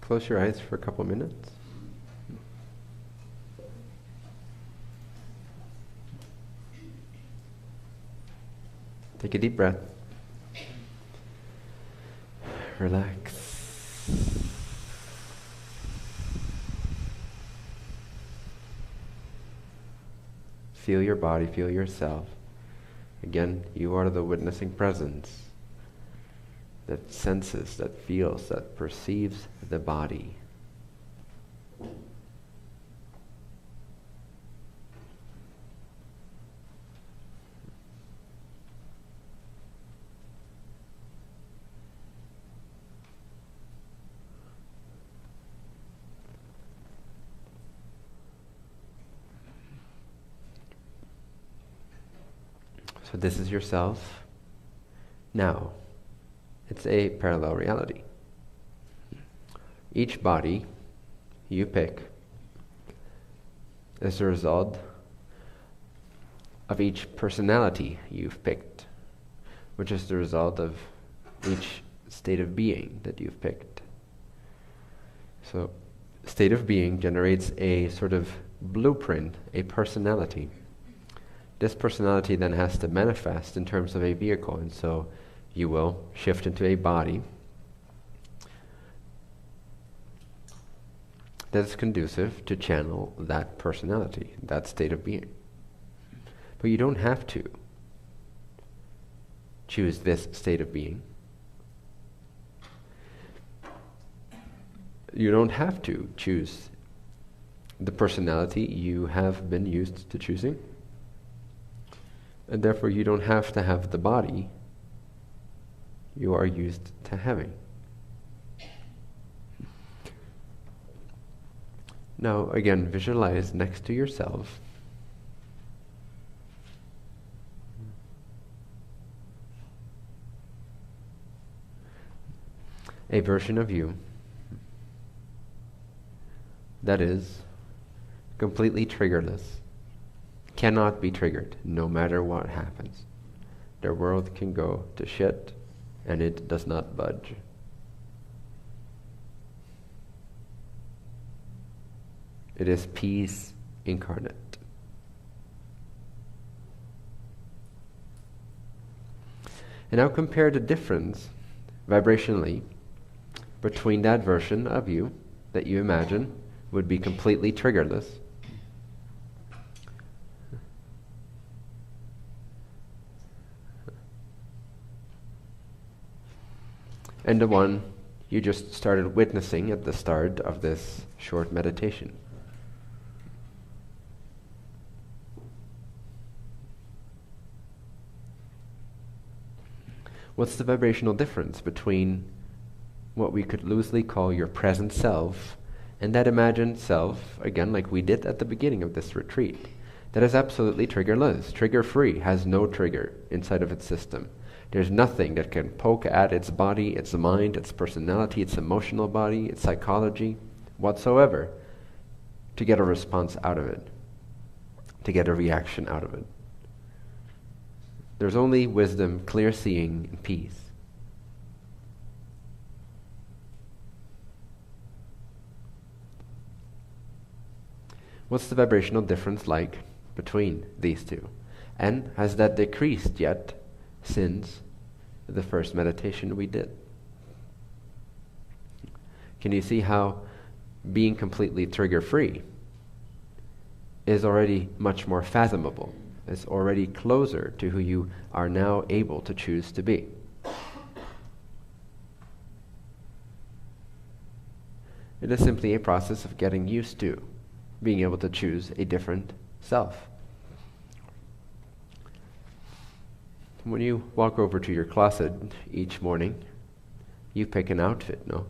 close your eyes for a couple minutes. Take a deep breath. Relax. Feel your body, feel yourself. Again, you are the witnessing presence that senses, that feels, that perceives the body. So this is yourself. Now, it's a parallel reality. Each body you pick is a result of each personality you've picked, which is the result of each state of being that you've picked. So, state of being generates a sort of blueprint, a personality. This personality then has to manifest in terms of a vehicle, and so you will shift into a body that is conducive to channel that personality, that state of being. But you don't have to choose this state of being. You don't have to choose the personality you have been used to choosing. And therefore you don't have to have the body you are used to having. Now again, visualize next to yourself a version of you that is completely triggerless, cannot be triggered no matter what happens. Their world can go to shit and it does not budge. It is peace incarnate. And now compare the difference vibrationally between that version of you that you imagine would be completely triggerless and the one you just started witnessing at the start of this short meditation. What's the vibrational difference between what we could loosely call your present self and that imagined self, again, like we did at the beginning of this retreat, that is absolutely triggerless, trigger-free, has no trigger inside of its system. There's nothing that can poke at its body, its mind, its personality, its emotional body, its psychology, whatsoever, to get a response out of it, to get a reaction out of it. There's only wisdom, clear seeing, and peace. What's the vibrational difference like between these two? And has that decreased yet since the first meditation we did? Can you see how being completely trigger-free is already much more fathomable? It's already closer to who you are now able to choose to be. It is simply a process of getting used to being able to choose a different self. When you walk over to your closet each morning, you pick an outfit, no?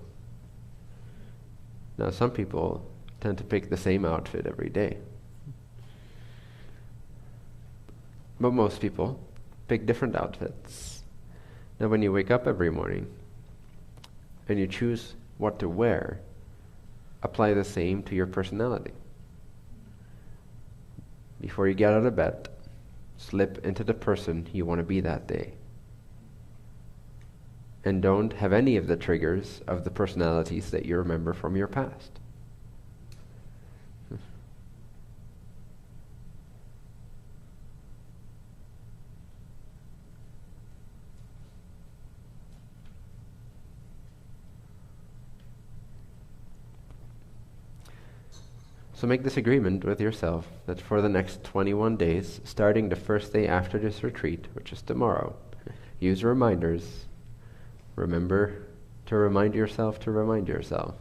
Now some people tend to pick the same outfit every day. But most people pick different outfits. Now when you wake up every morning and you choose what to wear, apply the same to your personality. Before you get out of bed, slip into the person you want to be that day. and don't have any of the triggers of the personalities that you remember from your past. So make this agreement with yourself that for the next 21 days, starting the first day after this retreat, which is tomorrow, use reminders. Remember to remind yourself to remind yourself.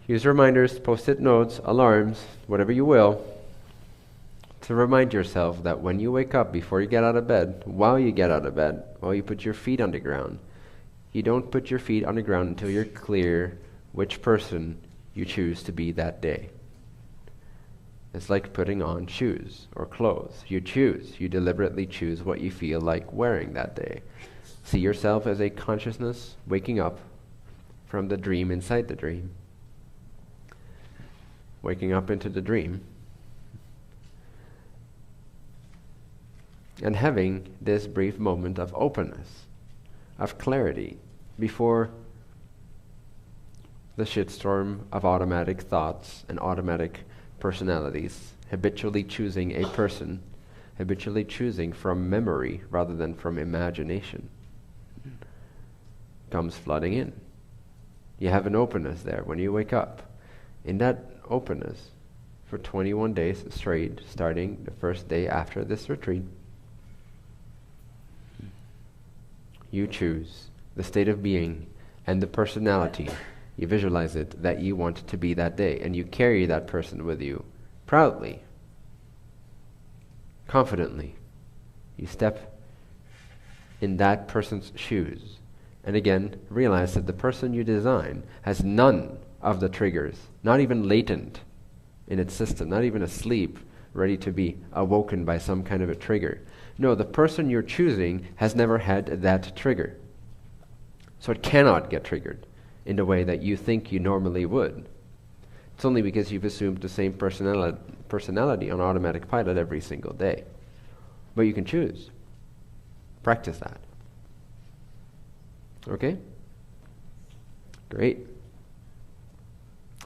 Use reminders, post-it notes, alarms, whatever you will, to remind yourself that when you wake up, before you get out of bed, while you get out of bed, while you put your feet on the ground, you don't put your feet on the ground until you're clear which person you choose to be that day. It's like putting on shoes or clothes. You choose. You deliberately choose what you feel like wearing that day. See yourself as a consciousness waking up from the dream inside the dream. Waking up into the dream. And having this brief moment of openness, of clarity, before the shitstorm of automatic thoughts and automatic personalities, habitually choosing a person, habitually choosing from memory rather than from imagination, comes flooding in. You have an openness there when you wake up. In that openness, for 21 days straight, starting the first day after this retreat, you choose the state of being and the personality. You visualize it that you want to be that day, and you carry that person with you proudly, confidently. You step in that person's shoes, and again realize that the person you design has none of the triggers, not even latent in its system, not even asleep, ready to be awoken by some kind of a trigger. No, the person you're choosing has never had that trigger. So it cannot get triggered in the way that you think you normally would. It's only because you've assumed the same personality on automatic pilot every single day. But you can choose. Practice that. Okay? Great.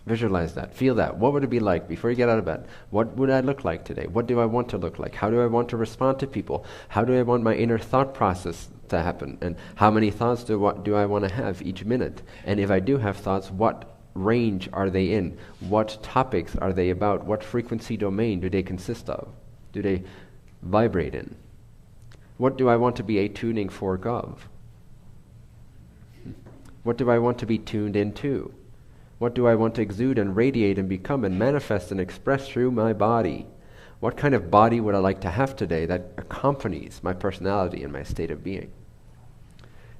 Visualize that. Feel that. What would it be like before you get out of bed? What would I look like today? What do I want to look like? How do I want to respond to people? How do I want my inner thought process to happen? And how many thoughts do I want to have each minute? And if I do have thoughts, what range are they in? What topics are they about? What frequency domain do they consist of? Do they vibrate in? What do I want to be a tuning fork of? What do I want to be tuned into? What do I want to exude and radiate and become and manifest and express through my body? What kind of body would I like to have today that accompanies my personality and my state of being?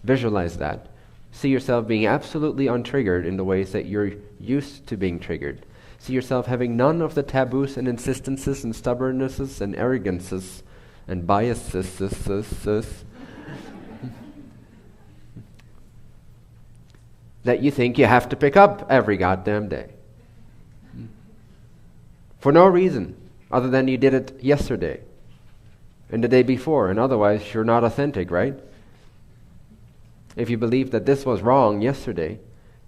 Visualize that. See yourself being absolutely untriggered in the ways that you're used to being triggered. See yourself having none of the taboos and insistences and stubbornnesses and arrogances and biases that you think you have to pick up every goddamn day. For no reason other than you did it yesterday and the day before, and otherwise you're not authentic, right? If you believe that this was wrong yesterday,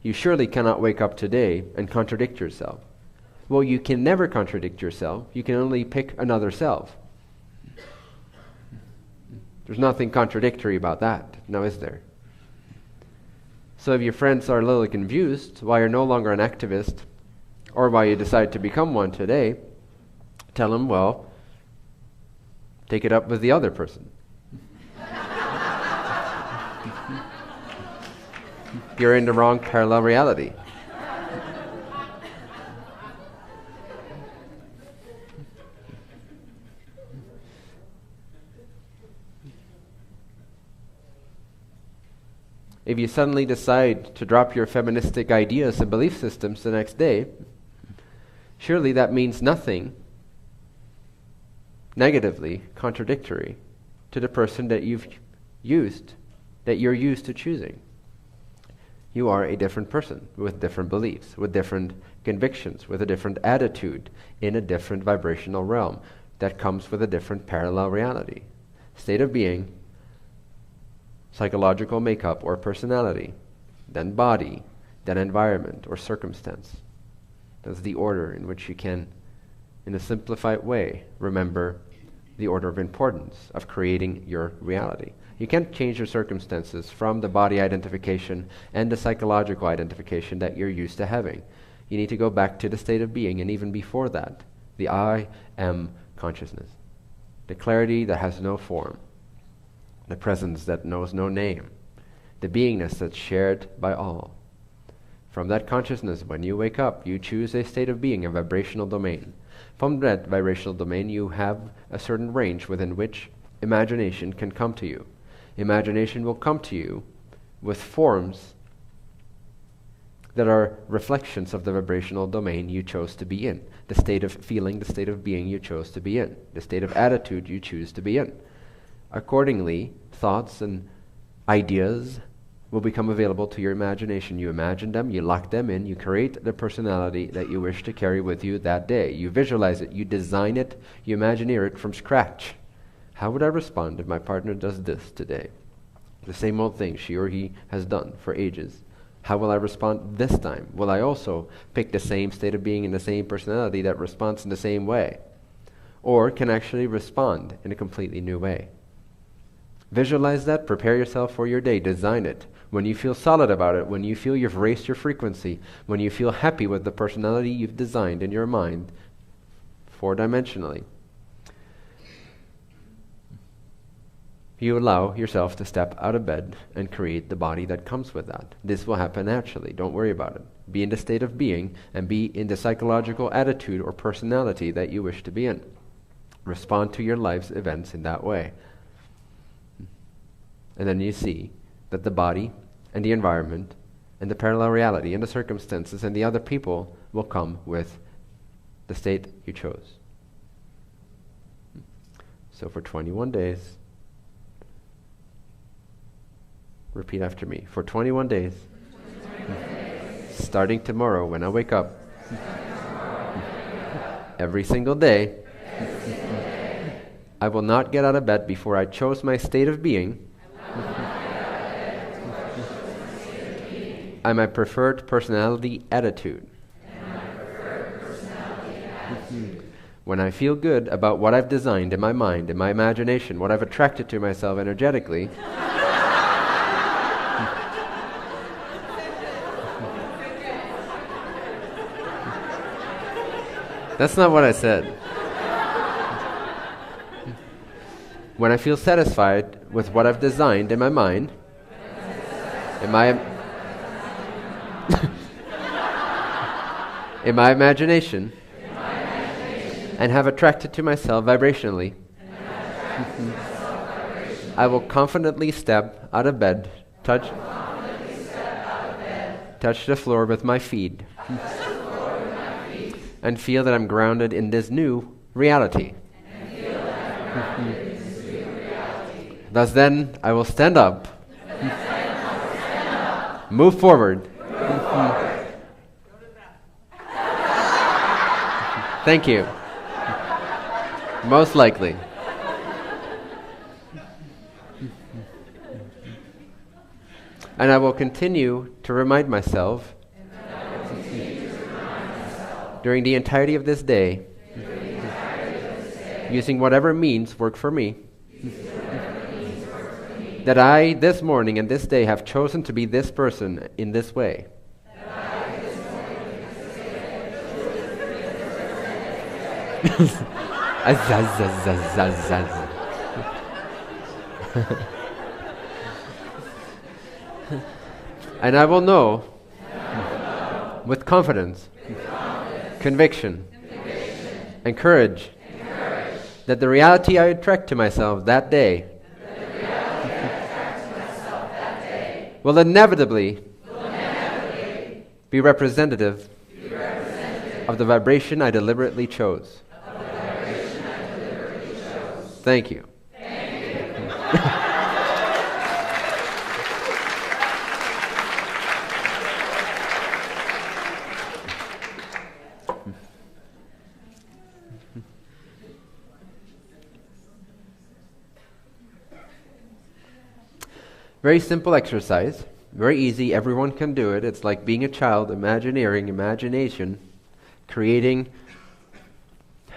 you surely cannot wake up today and contradict yourself. Well, you can never contradict yourself. You can only pick another self. There's nothing contradictory about that, now is there? So if your friends are a little confused why you're no longer an activist, or why you decide to become one today, tell them, well, take it up with the other person. You're in the wrong parallel reality. If you suddenly decide to drop your feministic ideas and belief systems the next day, surely that means nothing negatively contradictory to the person that you're used to choosing. You are a different person with different beliefs, with different convictions, with a different attitude, in a different vibrational realm that comes with a different parallel reality. State of being, psychological makeup or personality, then body, then environment or circumstance. That's the order in which you can, in a simplified way, remember the order of importance of creating your reality. You can't change your circumstances from the body identification and the psychological identification that you're used to having. You need to go back to the state of being, and even before that, the I am consciousness. The clarity that has no form. The presence that knows no name. The beingness that's shared by all. From that consciousness, when you wake up, you choose a state of being, a vibrational domain. From that vibrational domain, you have a certain range within which imagination can come to you. Imagination will come to you with forms that are reflections of the vibrational domain you chose to be in. The state of feeling, the state of being you chose to be in. The state of attitude you choose to be in. Accordingly, thoughts and ideas will become available to your imagination. You imagine them, you lock them in, you create the personality that you wish to carry with you that day. You visualize it, you design it, you imagineer it from scratch. How would I respond if my partner does this today? The same old thing she or he has done for ages. How will I respond this time? Will I also pick the same state of being and the same personality that responds in the same way? Or can actually respond in a completely new way? Visualize that, prepare yourself for your day, design it. When you feel solid about it, when you feel you've raised your frequency, when you feel happy with the personality you've designed in your mind, four-dimensionally, you allow yourself to step out of bed and create the body that comes with that. This will happen naturally. Don't worry about it. Be in the state of being and be in the psychological attitude or personality that you wish to be in. Respond to your life's events in that way. And then you see that the body and the environment and the parallel reality and the circumstances and the other people will come with the state you chose. So for 21 days, repeat after me. For 21 days, starting tomorrow when I wake up, every single day, I will not get out of bed before I chose my state of being and my preferred personality attitude. When I feel good about what I've designed in my mind, in my imagination, what I've attracted to myself energetically, that's not what I said. When I feel satisfied with what I've designed in my mind, in my in my imagination, and have attracted to myself vibrationally, I will confidently step out of bed, touch the floor with my feet, and feel that I'm grounded in this new reality. Thus then, I will stand up, move forward. Thank you. Most likely. And I will continue to remind myself during the entirety of this day, using whatever means work for me, that I, this morning and this day, have chosen to be this person in this way. And I will know with confidence, conviction, and courage that the reality I attract to myself that day will inevitably be representative of the vibration I deliberately chose. Thank you. Very simple exercise, very easy, everyone can do it. It's like being a child, imagination, creating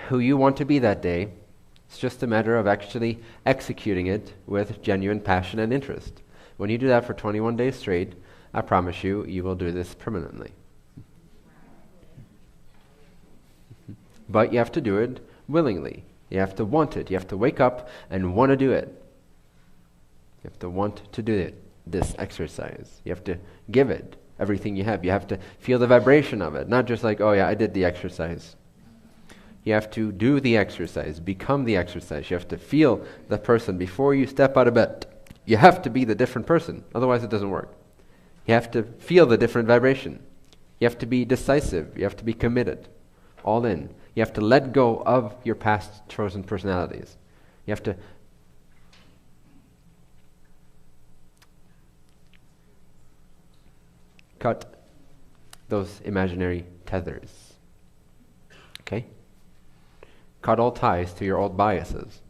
who you want to be that day. It's just a matter of actually executing it with genuine passion and interest. When you do that for 21 days straight, I promise you, you will do this permanently. But you have to do it willingly. You have to want it. You have to wake up and want to do it. You have to want to do it, this exercise. You have to give it everything you have. You have to feel the vibration of it, not just like, oh yeah, I did the exercise. You have to do the exercise, become the exercise. You have to feel the person before you step out of bed. You have to be the different person, otherwise it doesn't work. You have to feel the different vibration. You have to be decisive. You have to be committed, all in. You have to let go of your past chosen personalities. You have to cut those imaginary tethers. Okay? Cut all ties to your old biases.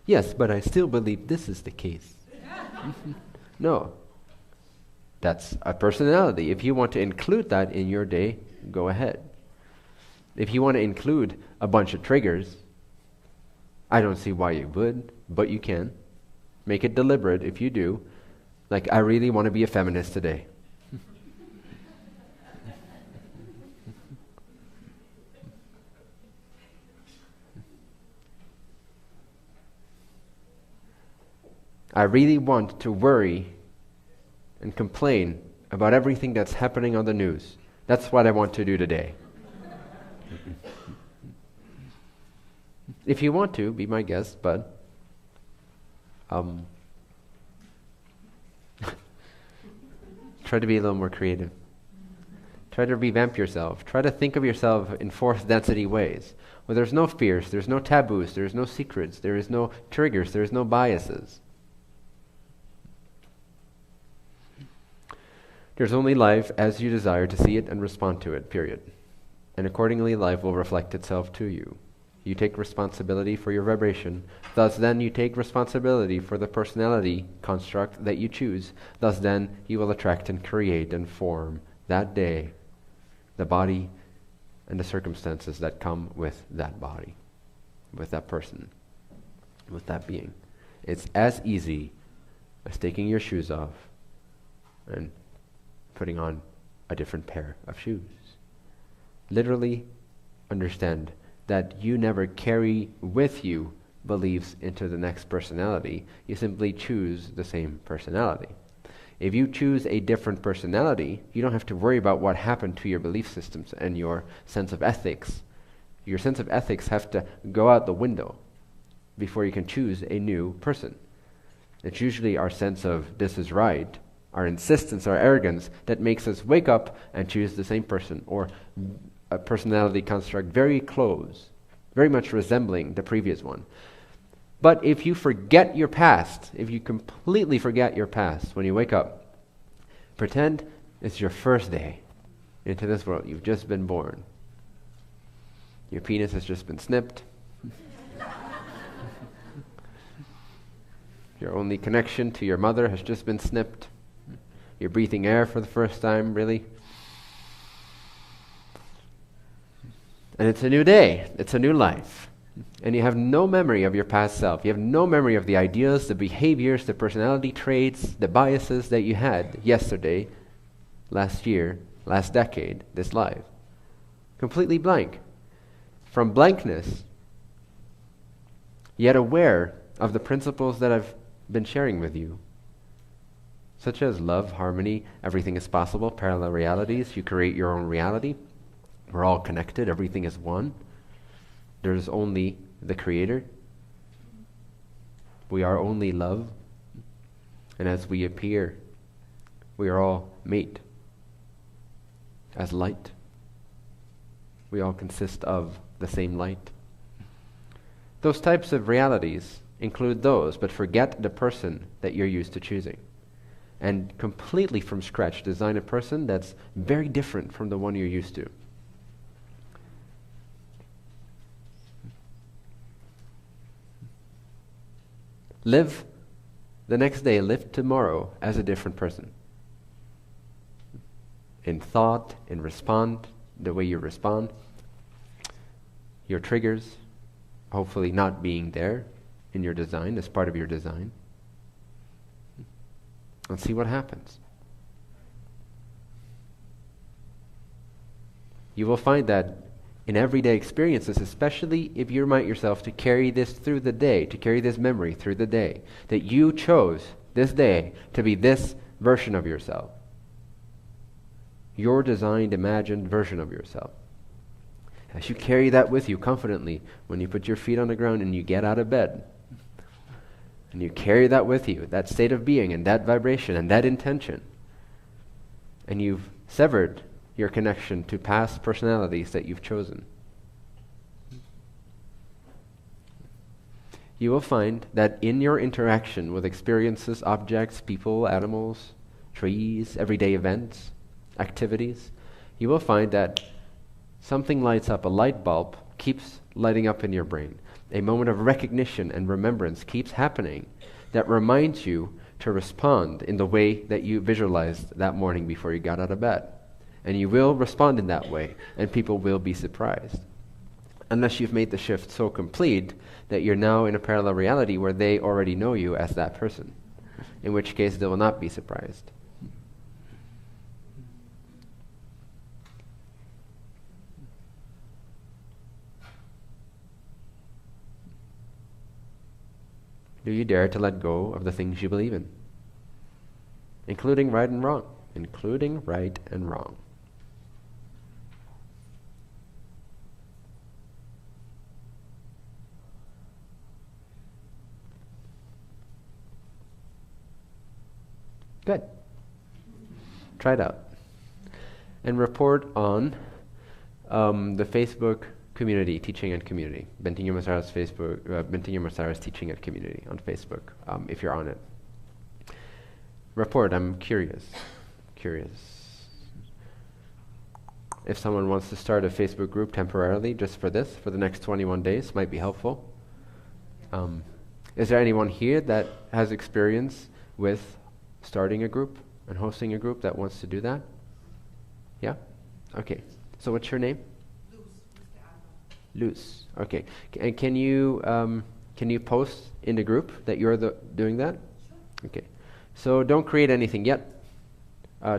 Yes, but I still believe this is the case. No. That's a personality. If you want to include that in your day, go ahead. If you want to include a bunch of triggers, I don't see why you would, but you can. Make it deliberate if you do. Like, I really want to be a feminist today. I really want to worry and complain about everything that's happening on the news. That's what I want to do today. If you want to, be my guest, but try to be a little more creative. Try to revamp yourself. Try to think of yourself in fourth density ways, where there's no fears, there's no taboos, there's no secrets, there is no triggers, there's no biases. There's only life as you desire to see it and respond to it, period. And accordingly, life will reflect itself to you. You take responsibility for your vibration. Thus then you take responsibility for the personality construct that you choose. Thus then you will attract and create and form that day the body and the circumstances that come with that body, with that person, with that being. It's as easy as taking your shoes off and putting on a different pair of shoes. Literally understand that you never carry with you beliefs into the next personality. You simply choose the same personality. If you choose a different personality, you don't have to worry about what happened to your belief systems and your sense of ethics. Your sense of ethics have to go out the window before you can choose a new person. It's usually our sense of this is right, our insistence, our arrogance, that makes us wake up and choose the same person, or a personality construct very close, very much resembling the previous one. But if you forget your past, if you completely forget your past when you wake up, pretend it's your first day into this world. You've just been born. Your penis has just been snipped. Your only connection to your mother has just been snipped. You're breathing air for the first time, really. And it's a new day. It's a new life. And you have no memory of your past self. You have no memory of the ideas, the behaviors, the personality traits, the biases that you had yesterday, last year, last decade, this life. Completely blank. From blankness, yet aware of the principles that I've been sharing with you, such as love, harmony, everything is possible, parallel realities, you create your own reality. We're all connected, everything is one. There's only the Creator. We are only love. And as we appear, we are all made as light. We all consist of the same light. Those types of realities include those, but forget the person that you're used to choosing. And completely from scratch design a person that's very different from the one you're used to. Live the next day, live tomorrow as a different person. In thought, in the way you respond, your triggers, hopefully not being there in your design, as part of your design. And see what happens. You will find that in everyday experiences, especially if you remind yourself to carry this through the day, to carry this memory through the day, that you chose this day to be this version of yourself. Your designed, imagined version of yourself. As you carry that with you confidently, when you put your feet on the ground and you get out of bed, and you carry that with you, that state of being and that vibration and that intention, and you've severed your connection to past personalities that you've chosen, you will find that in your interaction with experiences, objects, people, animals, trees, everyday events, activities, you will find that something lights up, a light bulb keeps lighting up in your brain. A moment of recognition and remembrance keeps happening that reminds you to respond in the way that you visualized that morning before you got out of bed. And you will respond in that way, and people will be surprised. Unless you've made the shift so complete that you're now in a parallel reality where they already know you as that person, in which case they will not be surprised. Do you dare to let go of the things you believe in? Including right and wrong. Including right and wrong. Good. Try it out. And report on the Facebook community, teaching and community. Bentinho Massaro's Facebook, Bentinho Massaro's teaching and community on Facebook, if you're on it. Report, I'm curious. If someone wants to start a Facebook group temporarily, just for this, for the next 21 days, might be helpful. Is there anyone here that has experience with starting a group and hosting a group that wants to do that? Yeah? Okay. So what's your name? Luz. Okay. And can you post in the group that you're doing that? Sure. Okay. So don't create anything yet.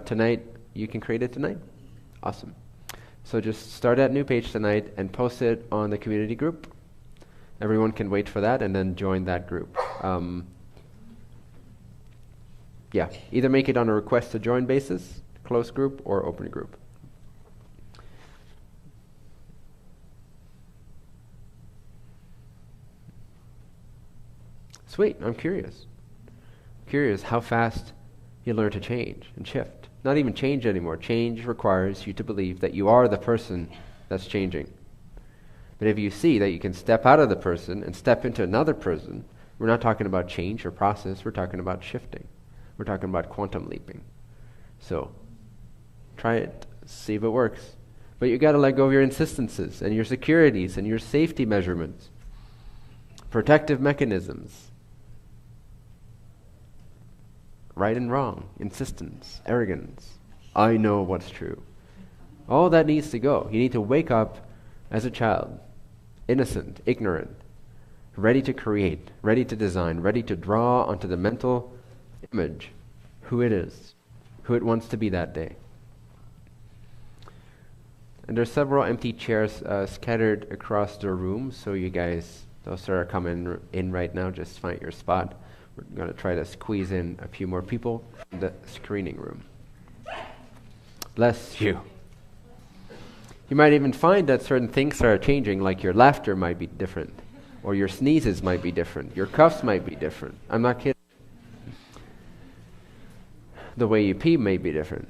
Tonight, you can create it tonight? Awesome. So just start that new page tonight and post it on the community group. Everyone can wait for that and then join that group. Yeah, either make it on a request to join basis, closed group, or open group. Sweet, I'm curious. Curious how fast you learn to change and shift. Not even change anymore. Change requires you to believe that you are the person that's changing. But if you see that you can step out of the person and step into another person, we're not talking about change or process, we're talking about shifting. We're talking about quantum leaping. So, try it, see if it works. But you got to let go of your insistences and your securities and your safety measurements, protective mechanisms, right and wrong, insistence, arrogance. I know what's true. All that needs to go. You need to wake up as a child, innocent, ignorant, ready to create, ready to design, ready to draw onto the mental image who it is, who it wants to be that day. And there's several empty chairs scattered across the room, so you guys, those that are coming in right now, just find your spot. We're going to try to squeeze in a few more people in the screening room. Bless you. You might even find that certain things are changing, like your laughter might be different, or your sneezes might be different, your coughs might be different. I'm not kidding. The way you pee may be different.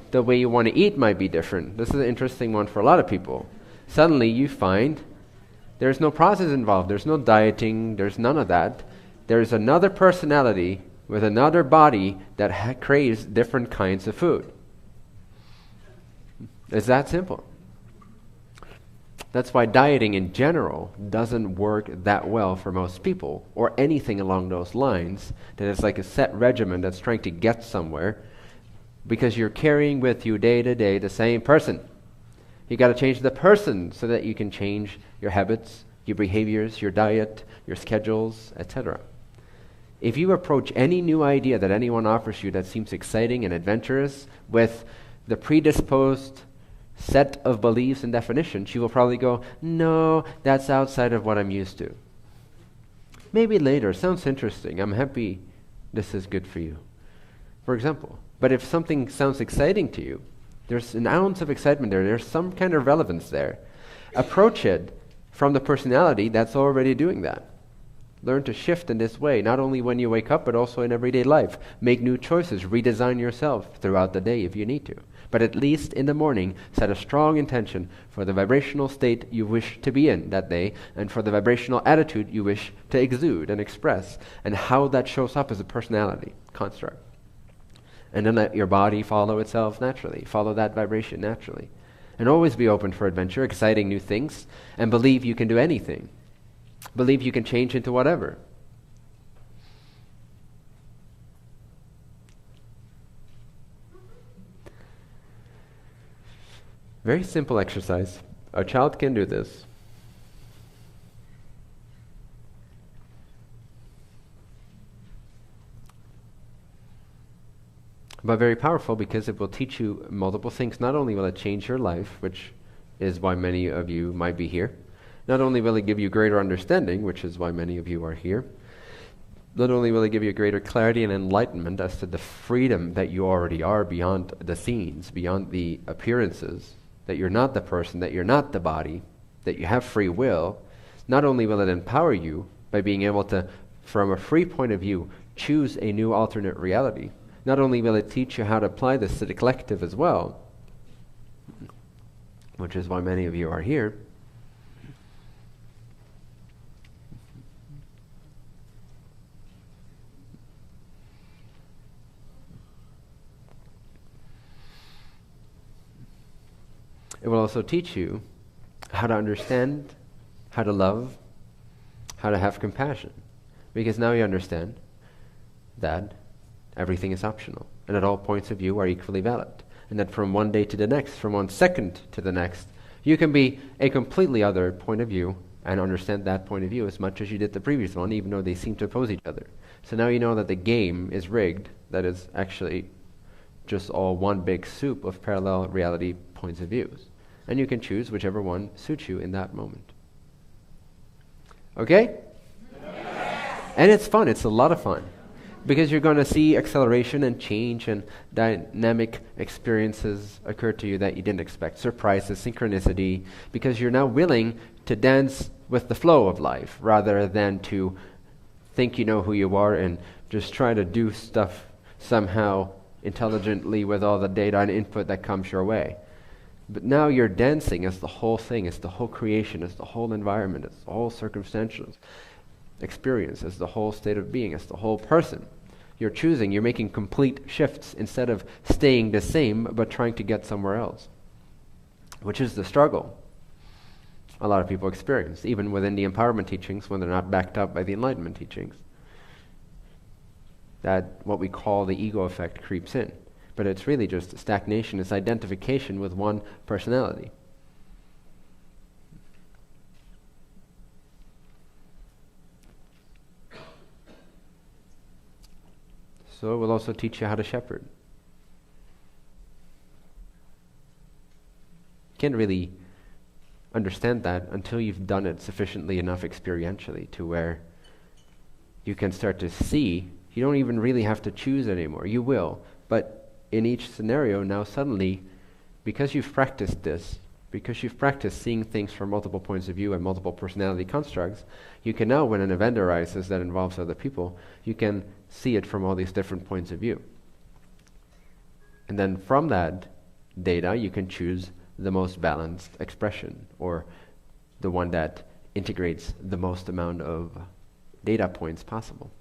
The way you want to eat might be different. This is an interesting one for a lot of people. Suddenly you find there's no process involved. There's no dieting. There's none of that. There's another personality with another body that craves different kinds of food. It's that simple. That's why dieting in general doesn't work that well for most people, or anything along those lines, that it's like a set regimen that's trying to get somewhere, because you're carrying with you day to day the same person. You got to change the person so that you can change your habits, your behaviors, your diet, your schedules, etc. If you approach any new idea that anyone offers you that seems exciting and adventurous with the predisposed set of beliefs and definitions, you will probably go, no, that's outside of what I'm used to. Maybe later, sounds interesting, I'm happy this is good for you, for example. But if something sounds exciting to you, there's an ounce of excitement there, there's some kind of relevance there. Approach it from the personality that's already doing that. Learn to shift in this way, not only when you wake up, but also in everyday life. Make new choices, redesign yourself throughout the day if you need to. But at least in the morning, set a strong intention for the vibrational state you wish to be in that day, and for the vibrational attitude you wish to exude and express, and how that shows up as a personality construct. And then let your body follow itself naturally, follow that vibration naturally. And always be open for adventure, exciting new things, and believe you can do anything. Believe you can change into whatever. Very simple exercise. A child can do this. But very powerful, because it will teach you multiple things. Not only will it change your life, which is why many of you might be here. Not only will it give you greater understanding, which is why many of you are here. Not only will it give you greater clarity and enlightenment as to the freedom that you already are beyond the scenes, beyond the appearances, that you're not the person, that you're not the body, that you have free will. Not only will it empower you by being able to, from a free point of view, choose a new alternate reality. Not only will it teach you how to apply this to the collective as well, which is why many of you are here. It will also teach you how to understand, how to love, how to have compassion. Because now you understand that everything is optional, and that all points of view are equally valid. And that from one day to the next, from 1 second to the next, you can be a completely other point of view and understand that point of view as much as you did the previous one, even though they seem to oppose each other. So now you know that the game is rigged, that is actually just all one big soup of parallel reality points of views. And you can choose whichever one suits you in that moment. Okay? Yes. And it's fun, it's a lot of fun. Because you're going to see acceleration and change and dynamic experiences occur to you that you didn't expect. Surprises, synchronicity, because you're now willing to dance with the flow of life rather than to think you know who you are and just try to do stuff somehow intelligently with all the data and input that comes your way. But now you're dancing as the whole thing, as the whole creation, as the whole environment, as the whole circumstantial experience, as the whole state of being, as the whole person. You're choosing, you're making complete shifts instead of staying the same but trying to get somewhere else, which is the struggle a lot of people experience, even within the empowerment teachings when they're not backed up by the enlightenment teachings. That what we call the ego effect creeps in. But it's really just stagnation, it's identification with one personality. So it will also teach you how to shepherd. You can't really understand that until you've done it sufficiently enough experientially to where you can start to see. You don't even really have to choose anymore. You will. But in each scenario now suddenly, because you've practiced this, because you've practiced seeing things from multiple points of view and multiple personality constructs, you can now, when an event arises that involves other people, you can see it from all these different points of view. And then from that data, you can choose the most balanced expression, or the one that integrates the most amount of data points possible.